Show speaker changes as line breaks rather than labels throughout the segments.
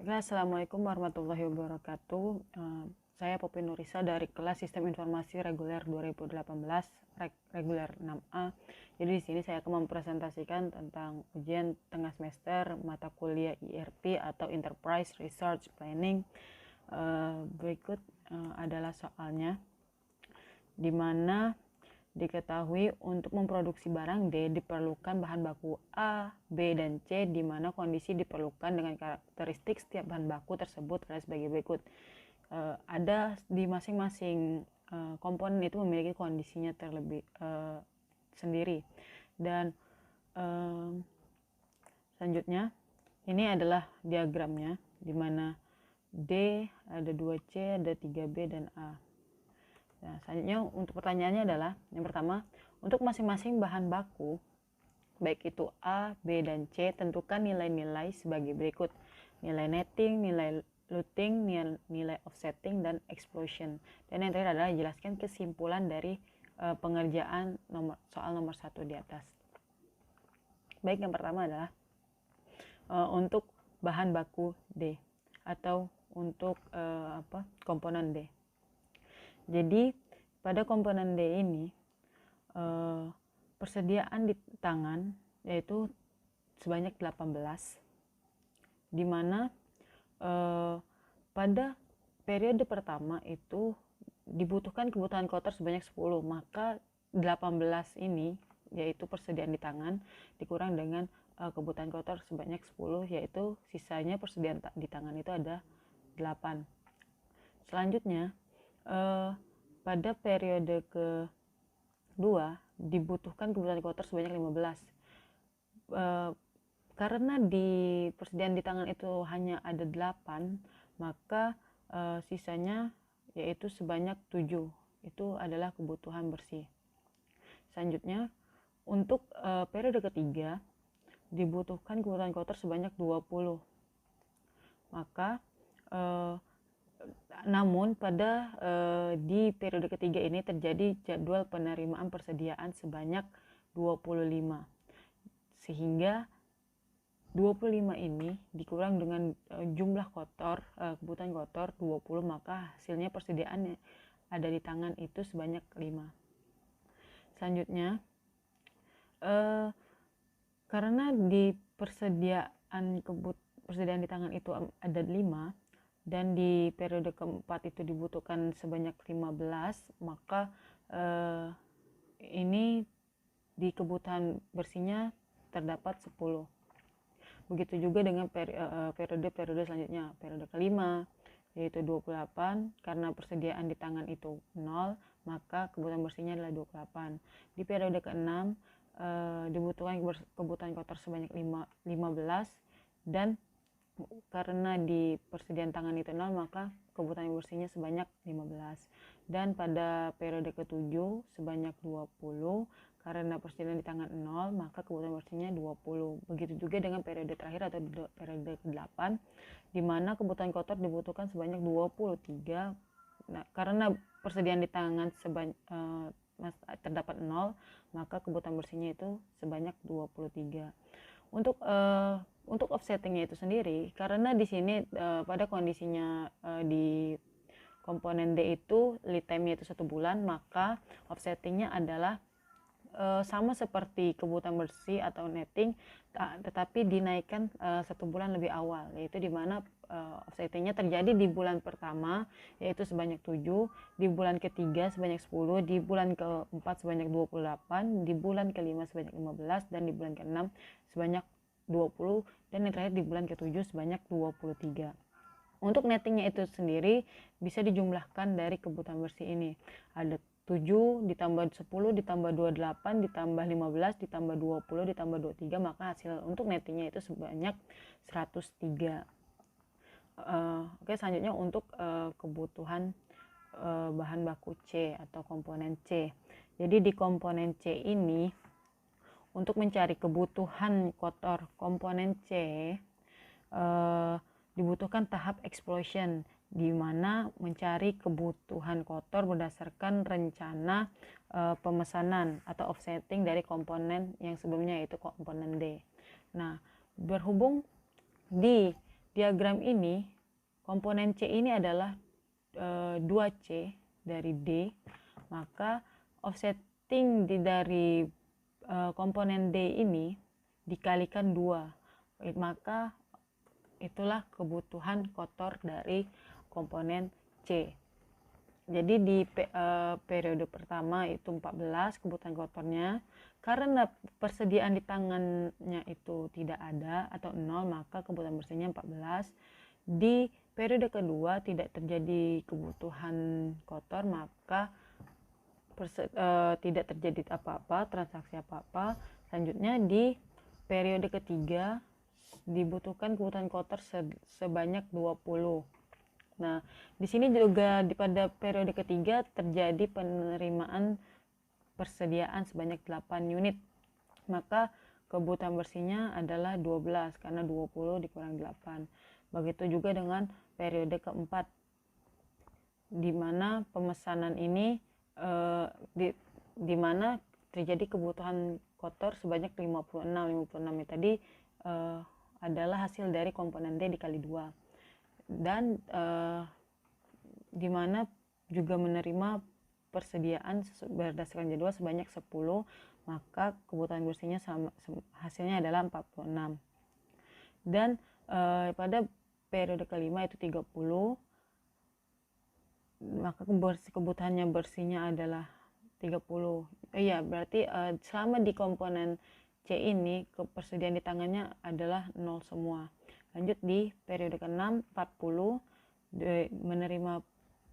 Assalamualaikum warahmatullahi wabarakatuh. Saya Popi Nurisa dari kelas Sistem Informasi Reguler 2018, Reguler 6A. Jadi di sini saya akan mempresentasikan tentang ujian tengah semester mata kuliah IRP atau Enterprise Research Planning. Berikut adalah soalnya, di mana diketahui untuk memproduksi barang D diperlukan bahan baku A, B, dan C, di mana kondisi diperlukan dengan karakteristik setiap bahan baku tersebut adalah sebagai berikut. Ada di masing-masing komponen itu memiliki kondisinya terlebih sendiri. Dan selanjutnya ini adalah diagramnya, di mana D ada 2C, ada 3B, dan A. Nah, selanjutnya untuk pertanyaannya adalah, yang pertama, untuk masing-masing bahan baku, baik itu A, B, dan C, tentukan nilai-nilai sebagai berikut. Nilai netting, nilai looting, nilai offsetting, dan explosion. Dan yang terakhir adalah jelaskan kesimpulan dari pengerjaan soal nomor 1 di atas. Baik, yang pertama adalah untuk bahan baku D atau untuk komponen D. Jadi pada komponen D ini persediaan di tangan yaitu sebanyak 18, di mana pada periode pertama itu dibutuhkan kebutuhan kotor sebanyak 10, maka 18 ini yaitu persediaan di tangan dikurang dengan kebutuhan kotor sebanyak 10, yaitu sisanya persediaan di tangan itu ada 8. Selanjutnya pada periode kedua dibutuhkan kebutuhan kotor sebanyak 15. Karena di persediaan di tangan itu hanya ada 8, maka sisanya yaitu sebanyak 7. Itu adalah kebutuhan bersih. Selanjutnya untuk periode ketiga dibutuhkan kebutuhan kotor sebanyak 20. Maka namun pada di periode ketiga ini terjadi jadwal penerimaan persediaan sebanyak 25, sehingga 25 ini dikurang dengan jumlah kotor, kebutuhan kotor 20, maka hasilnya persediaan yang ada di tangan itu sebanyak 5. Selanjutnya karena di persediaan di tangan itu ada 5, dan di periode keempat itu dibutuhkan sebanyak 15, maka ini di kebutuhan bersihnya terdapat 10. Begitu juga dengan periode selanjutnya, periode kelima yaitu 28, karena persediaan di tangan itu 0, maka kebutuhan bersihnya adalah 28. Di periode ke-6 dibutuhkan kebutuhan kotor sebanyak 15, dan karena di persediaan tangan itu 0, maka kebutuhan bersihnya sebanyak 15. Dan pada periode ke-7 sebanyak 20, karena persediaan di tangan 0, maka kebutuhan bersihnya 20. Begitu juga dengan periode terakhir atau periode ke-8, di mana kebutuhan kotor dibutuhkan sebanyak 23. Nah, karena persediaan di tangan terdapat 0, maka kebutuhan bersihnya itu sebanyak 23. Untuk offsettingnya itu sendiri, karena di sini pada kondisinya di komponen D itu lead time-nya itu 1 bulan, maka offsettingnya adalah sama seperti kebutuhan bersih atau netting, tetapi dinaikkan 1 bulan lebih awal, yaitu di mana offsettingnya terjadi di bulan pertama yaitu sebanyak 7, di bulan ketiga sebanyak 10, di bulan keempat sebanyak 28, di bulan kelima sebanyak 15, dan di bulan keenam sebanyak 20, dan yang terakhir di bulan ke-7 sebanyak 23. Untuk nettingnya itu sendiri bisa dijumlahkan dari kebutuhan bersih ini. Ada 7 ditambah 10 ditambah 28 ditambah 15 ditambah 20 ditambah 23, maka hasil untuk nettingnya itu sebanyak 103. Oke, selanjutnya untuk kebutuhan bahan baku C atau komponen C. Jadi di komponen C ini, untuk mencari kebutuhan kotor komponen C dibutuhkan tahap explosion, di mana mencari kebutuhan kotor berdasarkan rencana pemesanan atau offsetting dari komponen yang sebelumnya, yaitu komponen D. Nah, berhubung di diagram ini komponen C ini adalah 2C dari D, maka offsetting dari komponen D ini dikalikan 2, maka itulah kebutuhan kotor dari komponen C. Jadi di periode pertama itu 14 kebutuhan kotornya, karena persediaan di tangannya itu tidak ada atau 0, maka kebutuhan bersihnya 14. Di periode kedua tidak terjadi kebutuhan kotor, maka tidak terjadi apa-apa, transaksi apa-apa. Selanjutnya di periode ketiga dibutuhkan kebutuhan kotor sebanyak 20. Nah, di sini juga pada periode ketiga terjadi penerimaan persediaan sebanyak 8 unit. Maka kebutuhan bersihnya adalah 12 karena 20 dikurang 8. Begitu juga dengan periode keempat, di mana pemesanan ini di mana terjadi kebutuhan kotor sebanyak 56 ini tadi adalah hasil dari komponen D dikali 2, dan di mana juga menerima persediaan berdasarkan jadwal sebanyak 10, maka kebutuhan bersihnya hasilnya adalah 46. Dan pada periode kelima itu 30, maka kebutuhannya bersihnya adalah 30. Iya, berarti selama di komponen C ini persediaan di tangannya adalah 0 semua. Lanjut di periode ke-6 40 menerima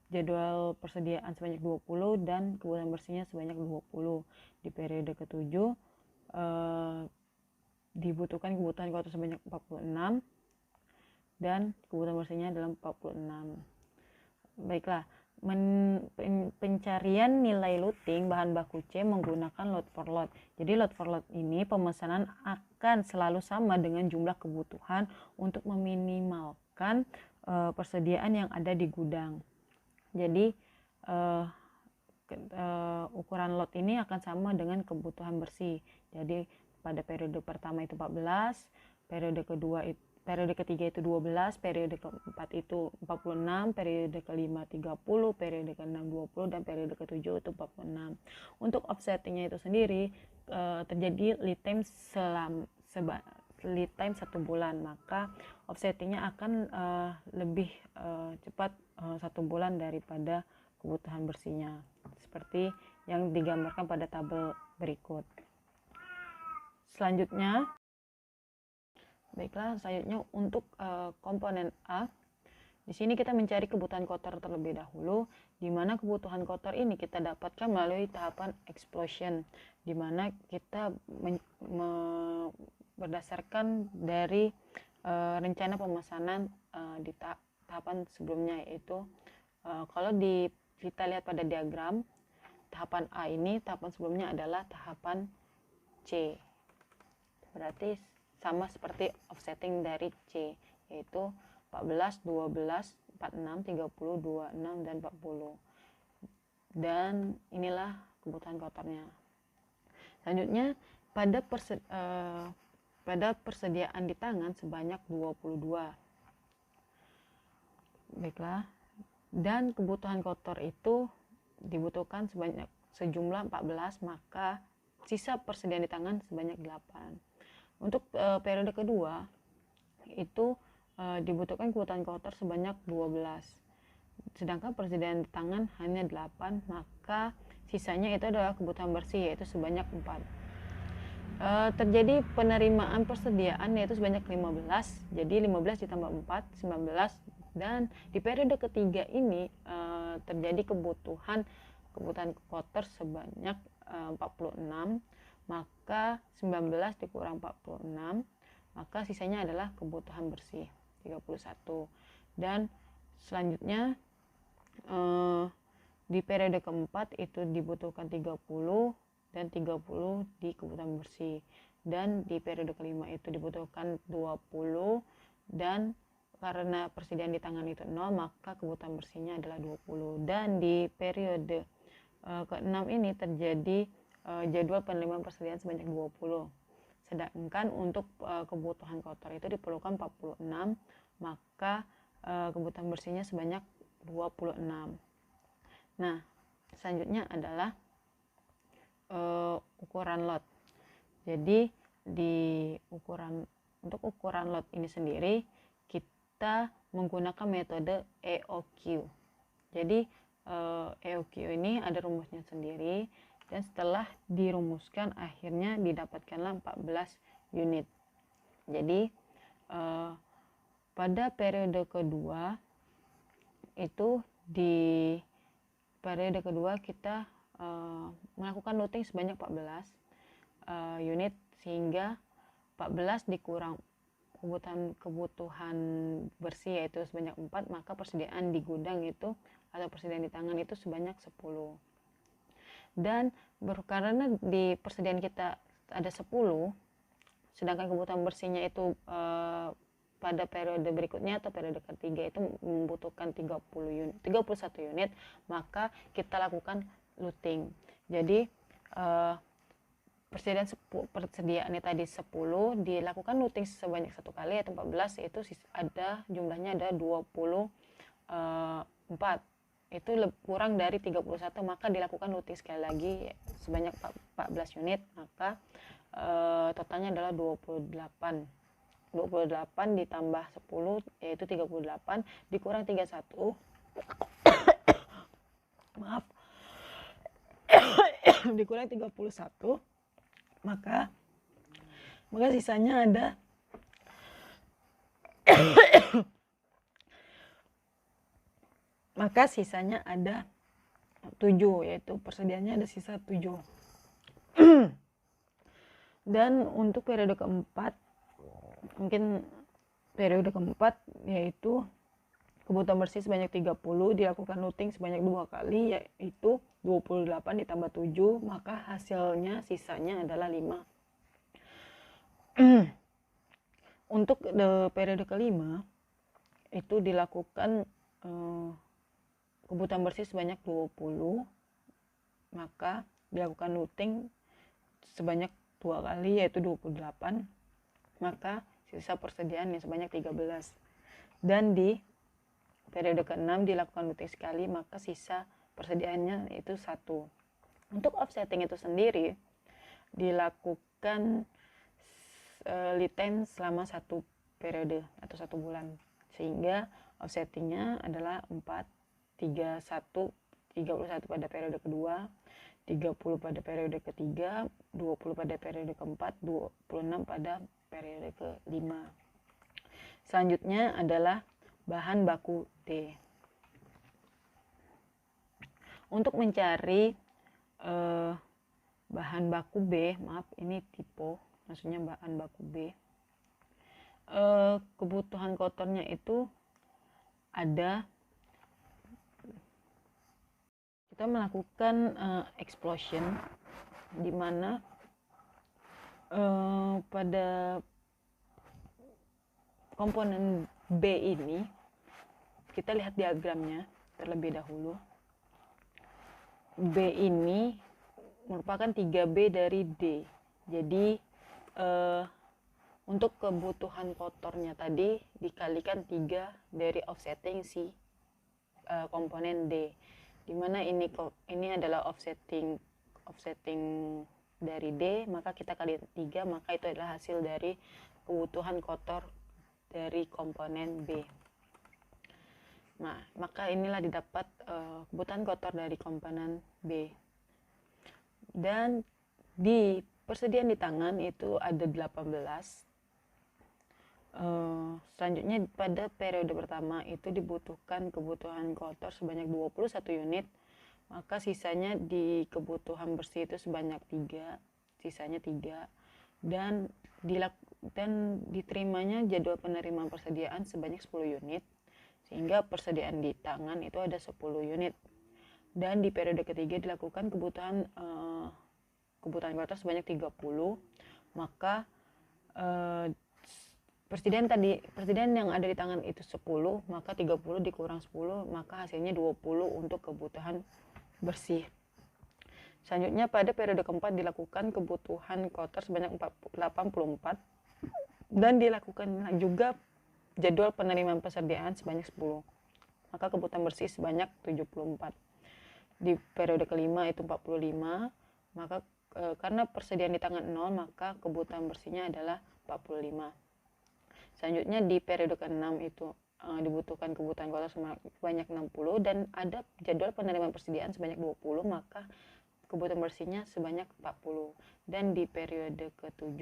jadwal persediaan sebanyak 20 dan kebutuhan bersihnya sebanyak 20. Di periode ke-7 dibutuhkan kebutuhan kotor sebanyak 46 dan kebutuhan bersihnya adalah 46. Baiklah, pencarian nilai looting bahan baku C menggunakan load for lot. Jadi load for lot ini pemesanan akan selalu sama dengan jumlah kebutuhan untuk meminimalkan persediaan yang ada di gudang. Jadi ukuran lot ini akan sama dengan kebutuhan bersih. Jadi pada periode pertama itu 14, periode ketiga itu 12, periode keempat itu 46, periode kelima 30, periode ke-6 20, dan periode ke-7 itu 46. Untuk offsettingnya itu sendiri terjadi lead time lead time 1 bulan, maka offsettingnya akan lebih cepat 1 bulan daripada kebutuhan bersihnya, seperti yang digambarkan pada tabel berikut. Selanjutnya untuk komponen A, di sini kita mencari kebutuhan kotor terlebih dahulu, di mana kebutuhan kotor ini kita dapatkan melalui tahapan explosion, di mana kita berdasarkan dari rencana pemesanan di tahapan sebelumnya, yaitu kalau kita lihat pada diagram tahapan A ini, tahapan sebelumnya adalah tahapan C. Berarti sama seperti offsetting dari C, yaitu 14, 12, 46, 30, 26, dan 40. Dan inilah kebutuhan kotornya. Selanjutnya pada persediaan di tangan sebanyak 22. Baiklah. Dan kebutuhan kotor itu dibutuhkan sejumlah 14, maka sisa persediaan di tangan sebanyak 8. Untuk periode kedua itu dibutuhkan kebutuhan kotor sebanyak 12, sedangkan persediaan di tangan hanya 8, maka sisanya itu adalah kebutuhan bersih, yaitu sebanyak 4. Terjadi penerimaan persediaan yaitu sebanyak 15, jadi 15 ditambah 4, 19, dan di periode ketiga ini terjadi kebutuhan kotor sebanyak 46, maka 19 dikurang 46, maka sisanya adalah kebutuhan bersih 31. Dan selanjutnya di periode keempat itu dibutuhkan 30 dan 30 di kebutuhan bersih, dan di periode kelima itu dibutuhkan 20, dan karena persediaan di tangan itu 0, maka kebutuhan bersihnya adalah 20. Dan di periode ke-6 ini terjadi jadwal penerimaan persediaan sebanyak 20. sedangkan untuk kebutuhan kotor itu diperlukan 46, maka kebutuhan bersihnya sebanyak 26. Nah, selanjutnya adalah ukuran lot. Jadi untuk ukuran lot ini sendiri kita menggunakan metode EOQ. Jadi EOQ ini ada rumusnya sendiri, dan setelah dirumuskan akhirnya didapatkanlah 14 unit. Jadi pada periode kedua itu, di periode kedua kita melakukan looting sebanyak 14 unit, sehingga 14 dikurang kebutuhan bersih yaitu sebanyak 4, maka persediaan di gudang itu atau persediaan di tangan itu sebanyak 10. Dan karena di persediaan kita ada 10, sedangkan kebutuhan bersihnya itu pada periode berikutnya atau periode ketiga itu membutuhkan 31 unit, maka kita lakukan looting. Jadi persediaannya tadi 10, dilakukan looting sebanyak 1 kali yaitu 14, yaitu jumlahnya ada 24, itu kurang dari 31, maka dilakukan looting sekali lagi sebanyak 14 unit, maka totalnya adalah 28 ditambah 10 yaitu 38 dikurang 31 maaf dikurang 31, maka sisanya ada maka sisanya ada 7, yaitu persediaannya ada sisa 7. Dan untuk periode keempat, yaitu kebutuhan bersih sebanyak 30, dilakukan looting sebanyak 2 kali yaitu 28 ditambah 7, maka hasilnya sisanya adalah 5. Untuk periode kelima itu dilakukan kebutuhan bersih sebanyak 20, maka dilakukan looting sebanyak 2 kali yaitu 28, maka sisa persediaannya sebanyak 13. Dan di periode ke-6 dilakukan looting sekali, maka sisa persediaannya itu 1. Untuk offsetting itu sendiri dilakukan lead time selama 1 periode atau 1 bulan, sehingga offsettingnya adalah 4, 31 pada periode kedua, 30 pada periode ketiga, 20 pada periode keempat, 26 pada periode kelima. Selanjutnya adalah bahan baku D. Untuk mencari bahan baku B, ini typo, maksudnya bahan baku B, kebutuhan kotornya itu ada, kita melakukan explosion, di mana pada komponen B ini kita lihat diagramnya terlebih dahulu. B ini merupakan 3B dari D. Jadi untuk kebutuhan kotornya tadi dikalikan 3 dari offsetting si komponen D, dimana ini adalah offsetting dari D, maka kita kali 3, maka itu adalah hasil dari kebutuhan kotor dari komponen B. Nah, maka inilah didapat kebutuhan kotor dari komponen B. Dan di persediaan di tangan itu ada 18. Selanjutnya pada periode pertama itu dibutuhkan kebutuhan kotor sebanyak 21 unit, maka sisanya di kebutuhan bersih itu sebanyak 3, sisanya 3, dan diterimanya jadwal penerimaan persediaan sebanyak 10 unit, sehingga persediaan di tangan itu ada 10 unit. Dan di periode ketiga dilakukan kebutuhan kotor sebanyak 30, maka persediaan yang ada di tangan itu 10, maka 30 dikurang 10, maka hasilnya 20 untuk kebutuhan bersih. Selanjutnya pada periode keempat dilakukan kebutuhan kotor sebanyak 84 dan dilakukan juga jadwal penerimaan persediaan sebanyak 10. Maka kebutuhan bersih sebanyak 74. Di periode kelima itu 45. Maka karena persediaan di tangan 0, maka kebutuhan bersihnya adalah 45. Selanjutnya di periode ke-6 itu dibutuhkan kebutuhan kotor sebanyak 60 dan ada jadwal penerimaan persediaan sebanyak 20, maka kebutuhan bersihnya sebanyak 40. Dan di periode ke-7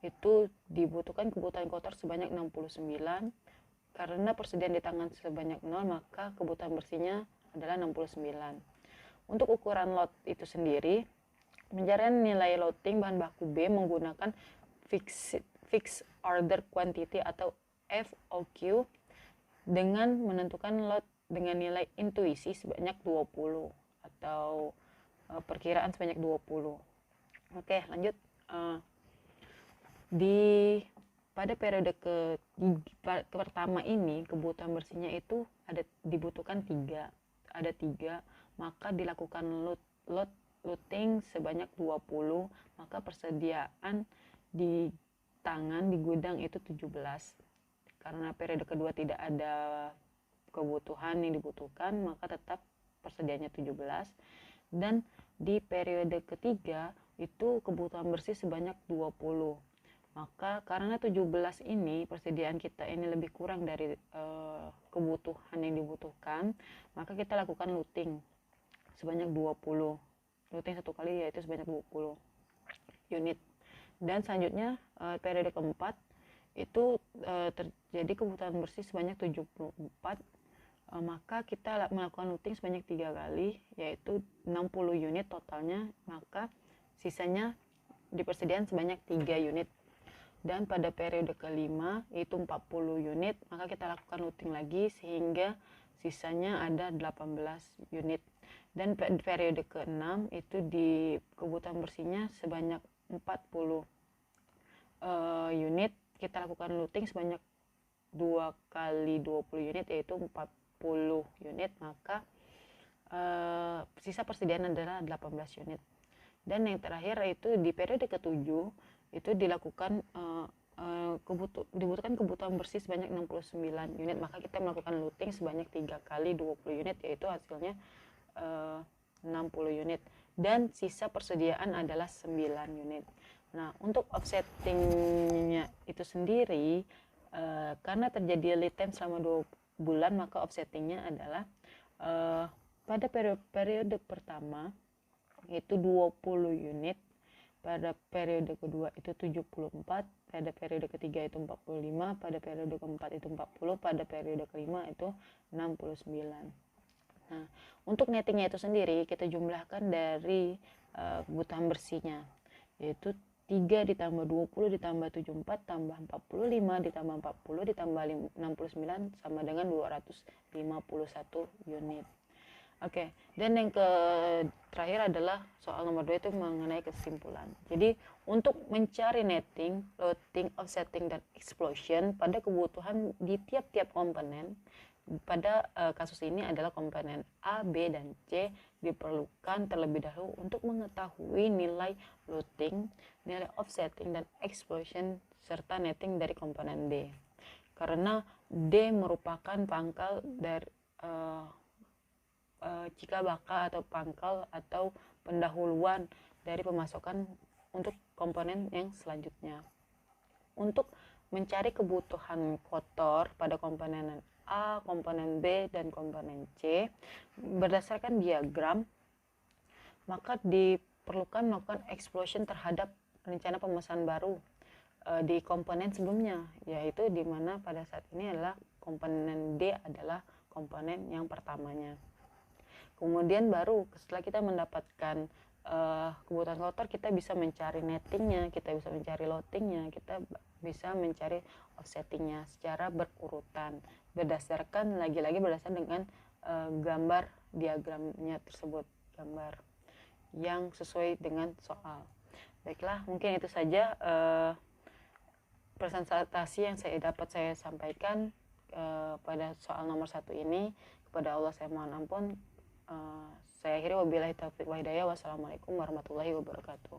itu dibutuhkan kebutuhan kotor sebanyak 69. Karena persediaan di tangan sebanyak 0, maka kebutuhan bersihnya adalah 69. Untuk ukuran lot itu sendiri, pencarian nilai loading bahan baku B menggunakan fixed order quantity atau FOQ dengan menentukan lot dengan nilai intuisi sebanyak 20 atau perkiraan sebanyak 20. Oke, lanjut. Pada periode pertama ini kebutuhan bersihnya itu dibutuhkan 3. Ada 3, maka dilakukan loading sebanyak 20, maka persediaan di tangan di gudang itu 17. Karena periode kedua tidak ada kebutuhan yang dibutuhkan, maka tetap persediaannya 17. Dan di periode ketiga itu kebutuhan bersih sebanyak 20. Maka karena 17 ini persediaan kita ini lebih kurang dari kebutuhan yang dibutuhkan, maka kita lakukan looting sebanyak 20. Looting satu kali yaitu sebanyak 20 unit. Dan selanjutnya periode keempat itu terjadi kebutuhan bersih sebanyak 74. Maka kita melakukan looting sebanyak 3 kali yaitu 60 unit totalnya, maka sisanya di persediaan sebanyak 3 unit. Dan pada periode kelima itu 40 unit, maka kita lakukan looting lagi sehingga sisanya ada 18 unit. Dan periode ke-6 itu di kebutuhan bersihnya sebanyak 40 unit, kita lakukan looting sebanyak 2 kali 20 unit yaitu 40 unit, maka sisa persediaan adalah 18 unit. Dan yang terakhir itu di periode ke-7 itu dilakukan dibutuhkan kebutuhan bersih sebanyak 69 unit, maka kita melakukan looting sebanyak 3 kali 20 unit yaitu hasilnya 60 unit dan sisa persediaan adalah 9 unit. Nah, untuk offsettingnya itu sendiri karena terjadi lead time selama 2 bulan, maka offsettingnya adalah pada periode pertama itu 20 unit, pada periode kedua itu 74, pada periode ketiga itu 45, pada periode keempat itu 40, pada periode kelima itu 69. Nah, untuk nettingnya itu sendiri kita jumlahkan dari kebutuhan bersihnya, yaitu 3 ditambah 20 ditambah 74 tambah 45 ditambah 40 ditambah 69 sama dengan 251 unit. Oke, dan yang terakhir adalah soal nomor 2 itu mengenai kesimpulan. Jadi untuk mencari netting, loading, offsetting, dan explosion pada kebutuhan di tiap-tiap komponen, pada kasus ini adalah komponen A, B, dan C, diperlukan terlebih dahulu untuk mengetahui nilai loading, nilai offsetting, dan explosion, serta netting dari komponen D. Karena D merupakan pangkal dari cikal bakal atau pangkal atau pendahuluan dari pemasukan untuk komponen yang selanjutnya. Untuk mencari kebutuhan kotor pada komponen A, komponen B, dan komponen C berdasarkan diagram, maka diperlukan melakukan explosion terhadap rencana pemesanan baru di komponen sebelumnya, yaitu di mana pada saat ini adalah komponen D adalah komponen yang pertamanya. Kemudian baru setelah kita mendapatkan kebutuhan kotor, kita bisa mencari nettingnya, kita bisa mencari loadingnya, kita bisa mencari offsettingnya secara berurutan berdasarkan dengan gambar diagramnya tersebut, gambar yang sesuai dengan soal. Baiklah, mungkin itu saja presentasi yang dapat saya sampaikan pada soal nomor 1 ini. Kepada Allah saya mohon ampun. Saya akhiri, wabillahi taufiq wa hidayah. Wassalamualaikum warahmatullahi wabarakatuh.